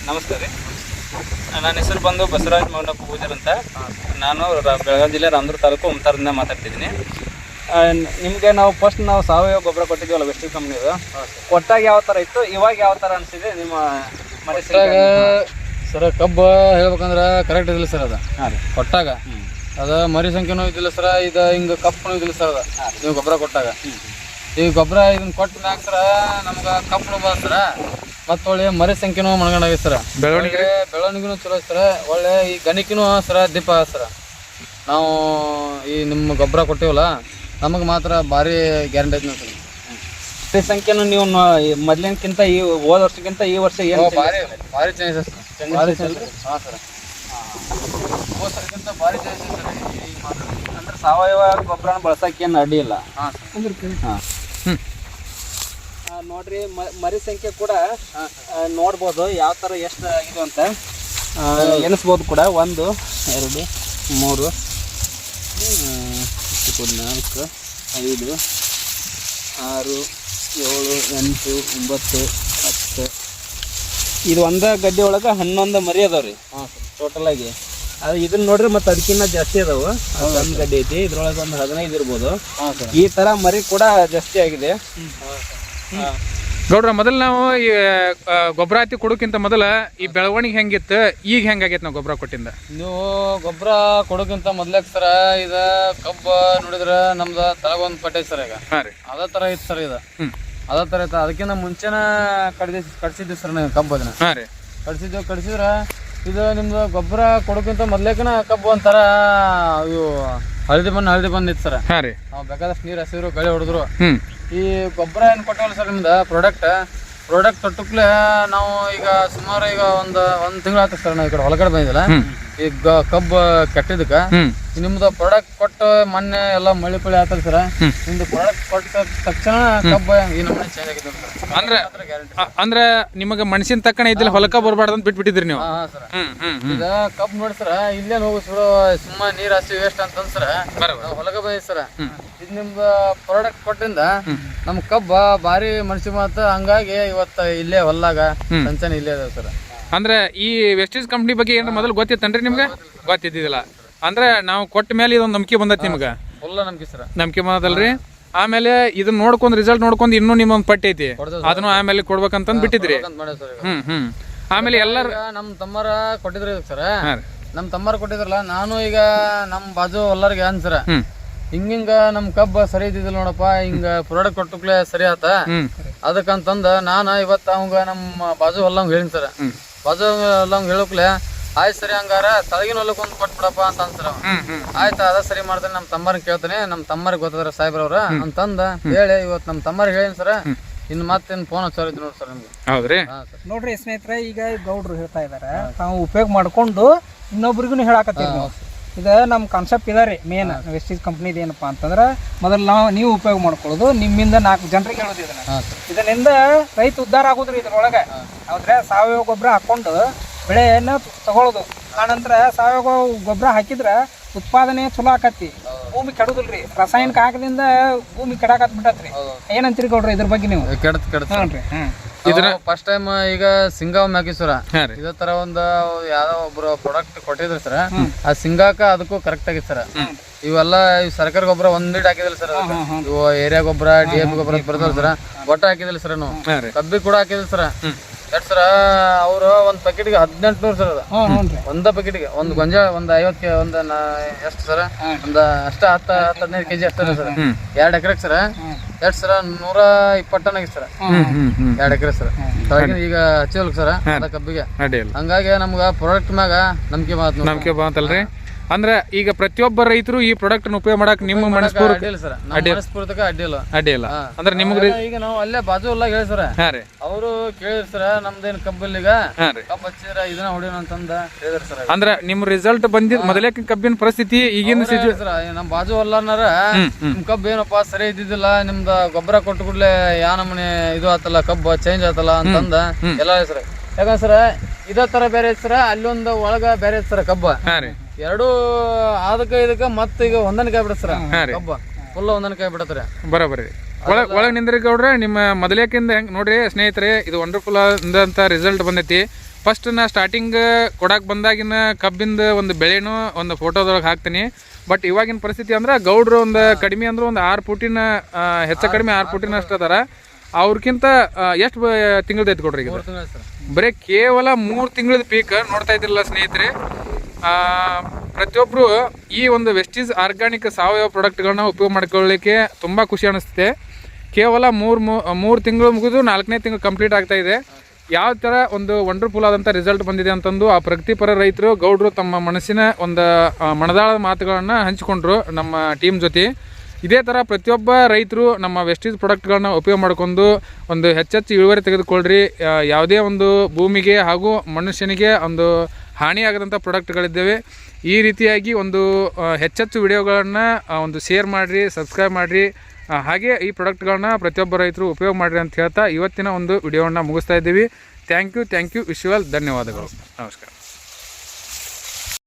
ನಮಸ್ಕಾರ ರೀ. ನನ್ನ ಹೆಸರು ಬಂದು ಬಸವರಾಜ್ ಮೌನಪ್ಪ ಪೂಜಾರ್ ಅಂತ. ನಾನು ಬೆಳಗಾವಿ ಜಿಲ್ಲೆ ರಾಮದುರ್ಗ ತಾಲೂಕು ಉಮ್ತಾರದಿಂದ ಮಾತಾಡ್ತಿದ್ದೀನಿ. ನಿಮಗೆ ನಾವು ಫಸ್ಟ್ ಸಾವಯವ ಗೊಬ್ಬರ ಕೊಟ್ಟಿದ್ದೀವಲ್ಲ ವೆಸ್ಟಿಸ್ ಕಂಪ್ನಿದು, ಕೊಟ್ಟಾಗ ಯಾವ ಥರ ಇತ್ತು, ಇವಾಗ ಯಾವ ಥರ ಅನಿಸಿದೆ ನಿಮ್ಮ ಮನೆ ಸರ್? ಕಬ್ಬು ಹೇಳ್ಬೇಕಂದ್ರೆ ಕರೆಕ್ಟ್ ಇದಿಲ್ಲ ಸರ್ ಅದು. ಹಾಂ ರೀ. ಕೊಟ್ಟಾಗ ಅದು ಮರಿ ಸಂಖ್ಯೆನೂ ಇದಿಲ್ಲ ಸರ್, ಇದು ಹಿಂಗೆ ಕಪ್ಪು ಇದಿಲ್ಲ ಸರ್ ಅದು. ನೀವು ಗೊಬ್ಬರ ಕೊಟ್ಟಾಗ ಈ ಗೊಬ್ಬರ ಇದನ್ನ ಕೊಟ್ಟ ಮ್ಯಾಗ ಸರ ನಮ್ಗೆ ಕಪ್ಪು ಬರ ಸರ, ಮತ್ತು ಒಳ್ಳೆ ಮರಿ ಸಂಖ್ಯೆನೂ ಮಣ್ಗಂಡಾಗಿದೆ ಸರ್. ಬೆಳವಣಿಗೆನೂ ಚಲೋ ಸರ, ಒಳ್ಳೆ ಈ ಗಣಿಕಿನೂ ಸರ ದೀಪ ಸರ. ನಾವು ಈ ನಿಮ್ಮ ಗೊಬ್ಬರ ಕೊಟ್ಟಿವಲ್ಲ ನಮಗೆ ಮಾತ್ರ ಭಾರಿ ಗ್ಯಾರಂಟಿ ಐತೆ ಸರ್. ಮರಿ ಸಂಖ್ಯೆನೂ ನೀವು ಮೊದಲಿನಕ್ಕಿಂತ ಈ ಹೋದ ವರ್ಷಕ್ಕಿಂತ ಈ ವರ್ಷ ಏನು ಭಾರಿ ಚೇಂಜ್ ಸರ್. ಭಾರಿ ಚೇಂಜ್. ಹಾಂ ಸರ್, ಹೋದ ವರ್ಷಕ್ಕಿಂತ ಭಾರಿ ಚೇಂಜ್ ಸರ್. ಈಗ ಮಾತ್ರ ಅಂದ್ರೆ ಸಾವಯವ ಗೊಬ್ಬರನ ಬಳಸೋಕ್ಕೇನು ಅಡ್ಡಿ ಇಲ್ಲ. ಹಾಂ ಹಾಂ ನೋಡ್ರಿ, ಮರಿ ಸಂಖ್ಯೆ ಕೂಡ ನೋಡ್ಬೋದು ಯಾವ ಥರ ಎಷ್ಟು ಇದು ಅಂತ ಎನಿಸ್ಬೋದು ಕೂಡ. 1 2 3 4 5 6 7 8 9 10. ಇದು ಒಂದೇ ಗಡ್ಡೆ ಒಳಗೆ 11 ಮರಿ ಅದಾವ್ರಿ. ಹಾಂ ಸರ್, ಟೋಟಲಾಗಿ. ಅದು ಇದನ್ನ ನೋಡ್ರಿ, ಮತ್ತು ಅದಕ್ಕಿಂತ ಜಾಸ್ತಿ ಅದಾವು. ಒಂದು ಗಡ್ಡೆ ಐತಿ, ಇದ್ರೊಳಗೆ ಒಂದು 15 ಇರ್ಬೋದು. ಹಾಂ ಸರ್. ಈ ಥರ ಮರಿ ಕೂಡ ಜಾಸ್ತಿ ಆಗಿದೆ. ಗೌಡ್ರ, ಮೊದಲು ನಾವು ಈ ಗೊಬ್ಬರ ಹತ್ತಿ ಕೊಡೋಕ್ಕಿಂತ ಮೊದಲ ಈ ಬೆಳವಣಿಗೆ ಹೆಂಗಿತ್ತು, ಈಗ ಹೆಂಗಾಗೈತೆ ನಾವು ಗೊಬ್ಬರ ಕೊಟ್ಟಿಂದ? ನೀವು ಗೊಬ್ಬರ ಕೊಡೋಕ್ಕಿಂತ ಮೊದ್ಲಕ್ಕೆ ಸರ ಇದು ಕಬ್ಬು ನೋಡಿದ್ರೆ ನಮ್ದು ತಳಗೊಂದು ಪಟ್ಟೆ ಸರ್. ಈಗ ಹಾಂ ರೀ, ಅದೇ ಥರ ಇತ್ತು ಸರ್ ಇದು. ಅದೇ ಥರ ಇತ್ತು. ಅದಕ್ಕಿಂತ ಮುಂಚೆನ ಕಡ್ಸಿದ್ವಿ ಸರ್ ನೀವು ಕಬ್ಬು. ಅದನ್ನ ಹಾಂ ರೀ, ಕಡ್ಸಿದ್ರೆ ಇದು ನಿಮ್ದು ಗೊಬ್ಬರ ಕೊಡೋಕ್ಕಿಂತ ಮೊದ್ಲೇಕನ ಕಬ್ಬು ಒಂಥರ ಇವು ಹಳದಿ ಬಣ್ಣ ಇತ್ತು ಸರ್. ಹಾಂ ರೀ. ನಾವು ಬೇಕಾದಷ್ಟು ನೀರು ಹಸಿರು ಗಳೆ ಹೊಡೆದ್ರು. ಹ್ಞೂ ಈ ಗೊಬ್ಬರ ಏನು ಕೊಟ್ಟವಲ್ಲ ಸರ್ ನಿಮ್ದು ಪ್ರಾಡಕ್ಟ್ ತೊಟ್ಟುಕ್ಲೆ ನಾವು ಈಗ ಸುಮಾರು ಈಗ ಒಂದು ತಿಂಗಳು ಆಗ್ತದೆ ಸರ್. ನಾವು ಈ ಕಡೆ ಹೊಲಗಡೆ ಬಂದಿಲ್ಲ, ಈಗ ಕಬ್ಬು ಕೆಟ್ಟಿದ್ದಕ್ಕೆ ನಿಮ್ದು ಪ್ರಾಡಕ್ಟ್ ಕೊಟ್ಟು ಮೊನ್ನೆ ಎಲ್ಲ ಮಳೆ ಪಳಿ ಆಗ್ತದೆ ಸರ್. ನಿಮ್ದು ಪ್ರಾಡಕ್ಟ್ ಕೊಟ್ಟ ತಕ್ಷಣ ಕಬ್ಬು ಈ ನಮ್ಮನೆ ಚೇಂಜ್ ಆಗಿದೆ ಸರ್. ಅಂದ್ರೆ ನಿಮಗೆ ಮನುಷ್ಯನ ತಕ್ಕನೆ ಇದ್ದಿಲ್ಲ, ಹೊಲಕ್ಕ ಬರಬಾರ್ದು ಅಂತ ಬಿಟ್ಬಿಟ್ಟಿದ್ರಿ ನೀವು? ಹಾಂ ಸರ್. ಈಗ ಕಬ್ಬು ನೋಡಿ ಸರ, ಇಲ್ಲೇನು ಹೋಗಿ ಸುಡೋ ಸುಮ್ಮ ನೀರು ಹಸಿ ವೇಸ್ಟ್ ಅಂತಂದ್ ಸರ ಹೊಲಗ ಬಂದಿ ಸರ. ಇದು ನಿಮ್ದು ಪ್ರಾಡಕ್ಟ್ ಕೊಟ್ಟಿಂದ ನಮ್ ಕಬ್ಬ ಭಾರಿ ಮನುಷ್ಯ ಮಾತು. ಹಂಗಾಗಿ ಇವತ್ತು ಇಲ್ಲೇ ಹೊಲ್ಲಾಗ ಸಂಚಾನ ಇಲ್ಲೇ ಅದಾವ ಸರ್. ಅಂದ್ರೆ ಈ ವೆಸ್ಟೀಸ್ ಕಂಪ್ನಿ ಬಗ್ಗೆ ಏನಾರ ಮೊದಲು ಗೊತ್ತಿತ್ತನ್ರಿ ನಿಮ್ಗೆ? ಗೊತ್ತಿದ್ದಿಲ್ಲ ಅಂದ್ರೆ ನಾವು ಕೊಟ್ಟ ಮೇಲೆ ಇದೊಂದು ನಂಬಿಕೆ ಬಂದೈತಿ ನಿಮ್ಗೆ? ಫುಲ್ ನಂಬಿಕೆ ಸರ್. ನಂಬಿಕೆ ಬಂದಲ್ರಿ. ಆಮೇಲೆ ಇದನ್ನ ನೋಡ್ಕೊಂಡು ರಿಸಲ್ಟ್ ನೋಡ್ಕೊಂಡು ಇನ್ನೂ ನಿಮ್ಮೊಂದು ಪಟ್ಟಿ ಐತಿ, ಅದನ್ನು ಆಮೇಲೆ ಕೊಡ್ಬೇಕಂತಂದ್ ಬಿಟ್ಟಿದ್ರಿ. ಆಮೇಲೆ ಎಲ್ಲರ ನಮ್ ತಮ್ಮರ ಕೊಟ್ಟಿದ್ರಿ ಸರ್. ನಮ್ ತಮ್ಮರ ಕೊಟ್ಟಿದ್ರಲ್ಲ, ನಾನು ಈಗ ನಮ್ ಬಾಜು ಎಲ್ಲರಿಗೆ ಅನ್ಸರ ಹಿಂಗ ನಮ್ ಕಬ್ಬ ಸರಿ ಇದ್ದಿದ್ದಿಲ್ಲ ನೋಡಪ್ಪ, ಹಿಂಗ ಪ್ರಾಡಕ್ಟ್ ಕೊಟ್ಟಕ್ಲೆ ಸರಿ ಆತ ಅದಕ್ಕಂತಂದ ನಾನು ಇವತ್ತು ಅವಂಗ ನಮ್ಮ ಬಾಜು ಹೊಲ್ಲಂಗ್ ಹೇಳಿನ್ ಸರ್. ಬಾಜು ಹೊಲ್ಲಂಗ್ ಹೇಳಕ್ಲೆ ಆಯ್ತು ಸರಿ, ಹಂಗಾರ ತಳಗಿನ ಹೊಲಕ್ಕೆ ಒಂದು ಕೊಟ್ಬಿಡಪ್ಪ ಅಂತ ಅನ್ಸರ. ಆಯ್ತಾ, ಅದ ಸರಿ ಮಾಡ್ತೇನೆ, ನಮ್ಮ ತಮ್ಮರಿಗೆ ಕೇಳ್ತೇನೆ, ನಮ್ಮ ತಮ್ಮರಿಗೆ ಗೊತ್ತದ್ರ ಸಾಹೇಬ್ರವ್ರ ಅಂತಂದ ಹೇಳಿ ಇವತ್ತು ನಮ್ಮ ತಮ್ಮರಿಗೆ ಹೇಳಿನ್ ಸರ್. ಇನ್ನು ಮತ್ತೇನು ಫೋನ್ ಹಚ್ಚೋರಿದ್ದು ನೋಡಿ ಸರ್ ನಿಮ್ಗೆ. ಹೌದ್ರಿ. ನೋಡ್ರಿ ಸ್ನೇಹಿತರೆ, ಈಗ ಗೌಡ್ರು ಹೇಳ್ತಾ ಇದಾರೆ ತಾವು ಉಪಯೋಗ ಮಾಡ್ಕೊಂಡು ಇನ್ನೊಬ್ರಿಗೂ ಹೇಳಾಕತ್ತೀವಿ ನಾವು. ಇದು ನಮ್ಮ ಕಾನ್ಸೆಪ್ಟ್ ಇದೆ ರೀ ಮೇನ್ ವೆಸ್ಟೀಸ್ ಕಂಪ್ನಿದು. ಏನಪ್ಪ ಅಂತಂದ್ರೆ ಮೊದಲು ನೀವು ಉಪಯೋಗ ಮಾಡ್ಕೊಳ್ಳೋದು, ನಿಮ್ಮಿಂದ 4 ಜನರಿಗೆ ಹೇಳೋದು. ಇದರಿಂದ ರೈತ ಉದ್ಧಾರ ಆಗೋದ್ರಿ ಇದ್ರೊಳಗೆ. ಹೌದ್ರೆ, ಸಾವಯವ ಗೊಬ್ಬರ ಹಾಕೊಂಡು ಬೆಳೆಯನ್ನು ತಗೊಳ್ಳೋದು. ಆನಂತರ ಸಾವಯವ ಗೊಬ್ಬರ ಹಾಕಿದ್ರೆ ಉತ್ಪಾದನೆ ಚಲೋ ಆಕತಿ, ಭೂಮಿ ಕೆಡುದಿಲ್ರಿ. ರಾಸಾಯನಿಕ ಹಾಕದಿಂದ ಭೂಮಿ ಕೆಡಾಕತ್ಬಿಟ್ಟತ್ರಿ. ಏನಂತೀರಿ ಗೌಡ್ರಿ ಇದ್ರ ಬಗ್ಗೆ ನೀವು? ಕೆಡತ್ರಿ. ಫಸ್ಟ್ ಟೈಮ್ ಈಗ ಸಿಂಗಾವ್ ಹಾಕಿಸ್ರ ಇದೇ ತರ ಒಂದು ಯಾವ್ದೋ ಒಬ್ರು ಪ್ರಾಡಕ್ಟ್ ಕೊಟ್ಟಿದ್ರಿ ಸರ್. ಆ ಸಿಂಗಾಕ ಅದಕ್ಕೂ ಕರೆಕ್ಟ್ ಆಗಿತ್ತು ಸರ್. ಇವೆಲ್ಲ ಸರ್ಕಾರಿ ಗೊಬ್ಬರ ಒಂದಿಟ್ಟು ಹಾಕಿದಿಲ್ಲ ಸರ್. ಇವು ಏರಿಯಾ ಗೊಬ್ಬರ, DAP ಗೊಬ್ಬರ ಬರ್ತಾವ ಸರ್, ಒಟ್ಟ ಹಾಕಿದಿಲ್ಲ ಸರ್. ನಾವು ಕಬ್ಬಿ ಕೂಡ ಹಾಕಿದಿಲ್ಲ ಸರ್. ಎಷ್ಟು ಸರ ಅವರು ಒಂದು ಪ್ಯಾಕೆಟ್ಗೆ 1800 ಸರ್. ಅದು ಒಂದ ಪ್ಯಾಕೆಟ್ಗೆ ಒಂದು ಗೊಂಜಾಳ ಒಂದು 50 ಒಂದು ಎಷ್ಟು ಸರ, ಒಂದು ಅಷ್ಟ 10-15 kg ಅಷ್ಟೇ ಸರ್. 2 ಎಕರೆಗೆ ಸರ ಎಷ್ಟು ಸರ 120 ಟನ್ ಆಗಿತ್ತು ಸರ್. 2 ಎಕರೆ ಸರ್. ಈಗ ಹಚ್ಚಿವಲ್ಕ ಸರ ಅದ ಕಬ್ಬಿಗೆ. ಹಂಗಾಗಿ ನಮ್ಗೆ ಪ್ರಾಡಕ್ಟ್ ಮ್ಯಾಗ ನಂಬಿಕೆ ಬಂತಲ್ರಿ. ಅಂದ್ರೆ ಈಗ ಪ್ರತಿಯೊಬ್ಬ ರೈತರು ಈ ಪ್ರಾಡಕ್ಟ್ ಉಪಯೋಗ ಮಾಡಕ್ ನಿಮ್ಮ ಮನಸ್ಪೂರ್ವಕ ಅಡ್ಡಿಲ್ಲ ಅಂದ್ರೆ ನಿಮ್ಗೆ ಈಗ ನಾವು ಅಲ್ಲೇ ಬಾಜು ಎಲ್ಲ ಹೇಳಿ ಸರ್. ಅವರು ಕೇಳಿದ್ರು ಸರ್, ನಮ್ದೇನು ಕಬ್ಬಲ್ಲಿಗ ಕಬ್ಬು ಹಚ್ಚಿದ್ರ ಇದನ್ನ ಹೊಡಿಯೋಣ ಅಂತಂದ ಹೇಳಿದ್ರು ಸರ್. ಅಂದ್ರೆ ನಿಮ್ ರಿಸಲ್ಟ್ ಬಂದಿದ್ ಮೊದಲೇ ಕಬ್ಬಿನ ಪರಿಸ್ಥಿತಿ ಈಗಿನ ಸರ್. ನಮ್ ಬಾಜು ಹೊಲ್ಲಾರ ನಿಮ್ ಕಬ್ಬು ಏನಪ್ಪಾ ಸರಿ ಇದ್ದಿದ್ದಿಲ್ಲ, ನಿಮ್ದ ಗೊಬ್ಬರ ಕೊಟ್ಟು ಕೂಡ್ಲೆ ಯಾ ನಮ್ಮನೆ ಇದು ಆತಲ್ಲ, ಕಬ್ಬು ಚೇಂಜ್ ಆತಲ್ಲ ಅಂತಂದ ಎಲ್ಲ ಸರ್. ಯಾಕಂದ್ರೆ ಸರ್ ಇದೇ ತರ ಬೇರೆ ಐತಿ ಸರ್, ಅಲ್ಲೊಂದು ಒಳಗ ಬೇರೆ ಐತಿ ಸರ್ ಕಬ್ಬ. ಎರಡು ಅದಕ್ಕೆ ಇದಕ್ಕೆ ಮತ್ತೆ ಈಗ ಹೊಂದಾಣಿಕೆ ಆಗ್ಬಿಡತ್ ಸರ್. ಕಬ್ಬ ಫುಲ್ ಹೊಂದಾಣಿಕೆ ಆಗ್ಬಿಡತ್ರಿ. ಬರೋಬರಿ. ಒಳಗೆ ನಿಂದ್ರಿ ಗೌಡ್ರೆ, ನಿಮ್ಮ ಮೊದಲೇಕಿಂದ ಹೆಂಗ್ ನೋಡ್ರಿ ಸ್ನೇಹಿತರೆ, ಇದು ವಂಡರ್ಫುಲ್ ಅಂತ ರಿಸಲ್ಟ್ ಬಂದೈತಿ. ಫಸ್ಟ್ ನಾ ಸ್ಟಾರ್ಟಿಂಗ್ ಕೊಡಕ್ಕೆ ಬಂದಾಗಿನ ಕಬ್ಬಿಂದ ಒಂದು ಬೆಳೆನೂ ಒಂದು ಫೋಟೋದೊಳಗೆ ಹಾಕ್ತೀನಿ. ಬಟ್ ಇವಾಗಿನ ಪರಿಸ್ಥಿತಿ ಅಂದ್ರೆ ಗೌಡ್ರು ಒಂದು ಕಡಿಮೆ ಅಂದ್ರೆ ಒಂದು 6 ಫೂಟಿನ ಹೆಚ್ಚು ಕಡಿಮೆ 6 ಫೂಟಿನ ಅಷ್ಟು ಅದಾರ. ಅವ್ರಕ್ಕಿಂತ ಎಷ್ಟು ತಿಂಗಳದ ಐತೆ ಕೊಡ್ರಿ? ಈಗ ಬರೀ ಕೇವಲ 3 ತಿಂಗಳದ ಪೀಕ್ ನೋಡ್ತಾ ಇದ್ದಿರಲ್ಲ ಸ್ನೇಹಿತರೆ. ಪ್ರತಿಯೊಬ್ಬರು ಈ ಒಂದು ವೆಸ್ಟೀಸ್ ಆರ್ಗ್ಯಾನಿಕ್ ಸಾವಯವ ಪ್ರಾಡಕ್ಟ್ಗಳನ್ನ ಉಪಯೋಗ ಮಾಡ್ಕೊಳ್ಳಿಕ್ಕೆ ತುಂಬ ಖುಷಿ ಅನಿಸುತ್ತೆ. ಕೇವಲ 3 ತಿಂಗಳು ಮುಗಿದು 4ನೇ ತಿಂಗಳು ಕಂಪ್ಲೀಟ್ ಆಗ್ತಾ ಇದೆ. ಯಾವ ಥರ ಒಂದು ವಂಡರ್ಫುಲ್ ಆದಂಥ ರಿಸಲ್ಟ್ ಬಂದಿದೆ ಅಂತಂದು ಆ ಪ್ರಗತಿಪರ ರೈತರು ಗೌಡ್ರು ತಮ್ಮ ಮನಸ್ಸಿನ ಒಂದು ಮನದಾಳದ ಮಾತುಗಳನ್ನು ಹಂಚಿಕೊಂಡ್ರು ನಮ್ಮ ಟೀಮ್ ಜೊತೆ. ಇದೇ ಥರ ಪ್ರತಿಯೊಬ್ಬ ರೈತರು ನಮ್ಮ ವೆಸ್ಟೀಸ್ ಪ್ರಾಡಕ್ಟ್ಗಳನ್ನ ಉಪಯೋಗ ಮಾಡ್ಕೊಂಡು ಒಂದು ಹೆಚ್ಚೆಚ್ಚು ಇಳುವರಿ ತೆಗೆದುಕೊಳ್ಳ್ರಿ. ಯಾವುದೇ ಒಂದು ಭೂಮಿಗೆ ಹಾಗೂ ಮನುಷ್ಯನಿಗೆ ಒಂದು ಹಾನಿಯಾಗದಂಥ ಪ್ರಾಡಕ್ಟ್ಗಳಿದ್ದೇವೆ. ಈ ರೀತಿಯಾಗಿ ಒಂದು ಹೆಚ್ಚೆಚ್ಚು ವಿಡಿಯೋಗಳನ್ನು ಒಂದು ಶೇರ್ ಮಾಡಿರಿ, ಸಬ್ಸ್ಕ್ರೈಬ್ ಮಾಡಿರಿ. ಹಾಗೆ ಈ ಪ್ರಾಡಕ್ಟ್ಗಳನ್ನ ಪ್ರತಿಯೊಬ್ಬ ರೈತರು ಉಪಯೋಗ ಮಾಡಿರಿ ಅಂತ ಹೇಳ್ತಾ ಇವತ್ತಿನ ಒಂದು ವಿಡಿಯೋವನ್ನು ಮುಗಿಸ್ತಾ ಇದ್ದೀವಿ. Thank you. Wish you all ಧನ್ಯವಾದಗಳು. ನಮಸ್ಕಾರ.